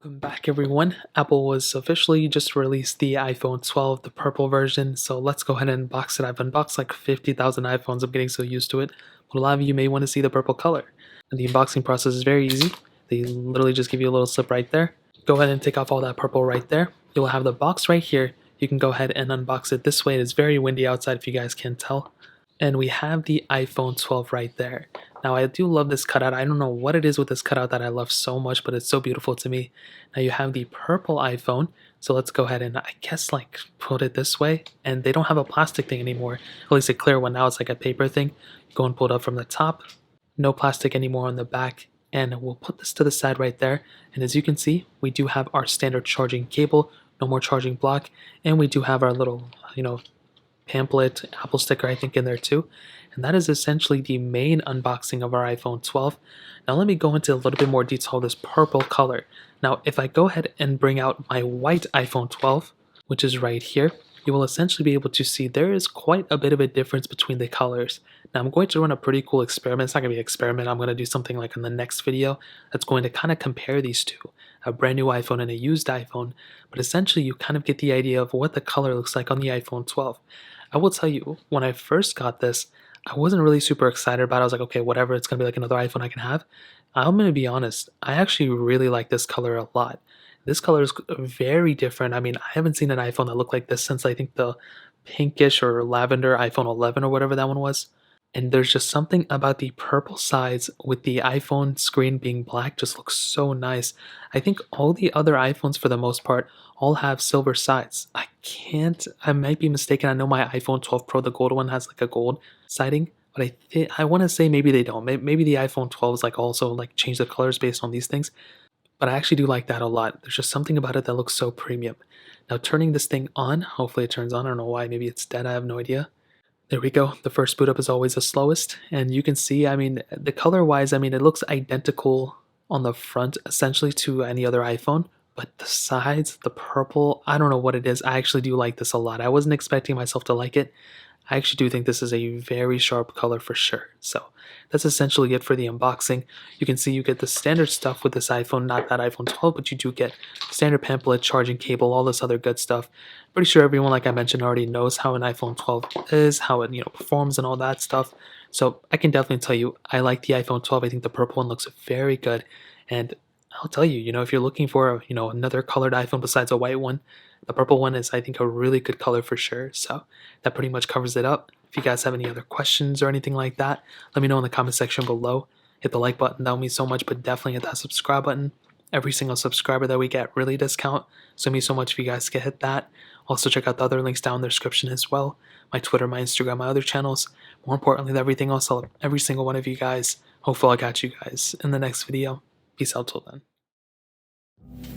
Welcome back, everyone. Apple was officially just released the iPhone 12, the purple version. So let's go ahead and unbox it. I've unboxed like 50,000 iPhones. I'm getting so used to it. But a lot of you may want to see the purple color. And the unboxing process is very easy. They literally just give you a little slip right there. Go ahead and take off all that purple right there. You'll have the box right here. You can go ahead and unbox it this way. It is very windy outside if you guys can't tell. And we have the iPhone 12 right there. Now I do love this cutout. I don't know what it is with this cutout that I love so much, but it's so beautiful to me. Now you have the purple iPhone. So let's go ahead and I guess like put it this way. And they don't have a plastic thing anymore. At least a clear one. Now it's like a paper thing. You go and pull it up from the top. No plastic anymore on the back. And we'll put this to the side right there. And as you can see, we do have our standard charging cable. No more charging block. And we do have our little, pamphlet, Apple sticker, I think, in there too. And that is essentially the main unboxing of our iPhone 12. Now let me go into a little bit more detail of this purple color. Now if I go ahead and bring out my white iPhone 12, which is right here, you will essentially be able to see there is quite a bit of a difference between the colors. Now I'm going to run a pretty cool experiment. It's not going to be an experiment. I'm going to do something like in the next video that's going to kind of compare these two, a brand new iPhone and a used iPhone. But essentially you kind of get the idea of what the color looks like on the iPhone 12. I will tell you, when I first got this, I wasn't really super excited about it. I was like, okay, whatever, it's gonna be like another iPhone I can have. I'm gonna be honest, I actually really like this color a lot. This color is very different. I mean, I haven't seen an iPhone that looked like this since I think the pinkish or lavender iPhone 11 or whatever that one was. And there's just something about the purple sides with the iPhone screen being black just looks so nice. I think all the other iPhones for the most part all have silver sides. I might be mistaken. I know my iPhone 12 Pro, the gold one, has like a gold siding, but I want to say maybe they don't. Maybe the iPhone 12 is like also like change the colors based on these things. But I actually do like that a lot. There's just something about it that looks so premium. Now turning this thing on, hopefully it turns on. I don't know why. Maybe it's dead. I have no idea. There we go. The first boot up is always the slowest. And you can see, I mean, the color wise, I mean, it looks identical on the front essentially to any other iPhone. But the sides, the purple, I don't know what it is. I actually do like this a lot. I wasn't expecting myself to like it. I actually do think this is a very sharp color for sure. So that's essentially it for the unboxing. You can see you get the standard stuff with this iPhone, not that iPhone 12, but you do get standard pamphlet, charging cable, all this other good stuff. Pretty sure everyone, like I mentioned, already knows how an iPhone 12 is, how it performs and all that stuff. So I can definitely tell you, I like the iPhone 12. I think the purple one looks very good. And I'll tell you, if you're looking for, another colored iPhone besides a white one, the purple one is, I think, a really good color for sure. So that pretty much covers it up. If you guys have any other questions or anything like that, let me know in the comment section below. Hit the like button, that would mean so much, but definitely hit that subscribe button. Every single subscriber that we get really does count, so it means so much if you guys can hit that. Also check out the other links down in the description as well. My Twitter, my Instagram, my other channels. More importantly than everything else, I love every single one of you guys. Hopefully I'll catch you guys in the next video. Peace out till then.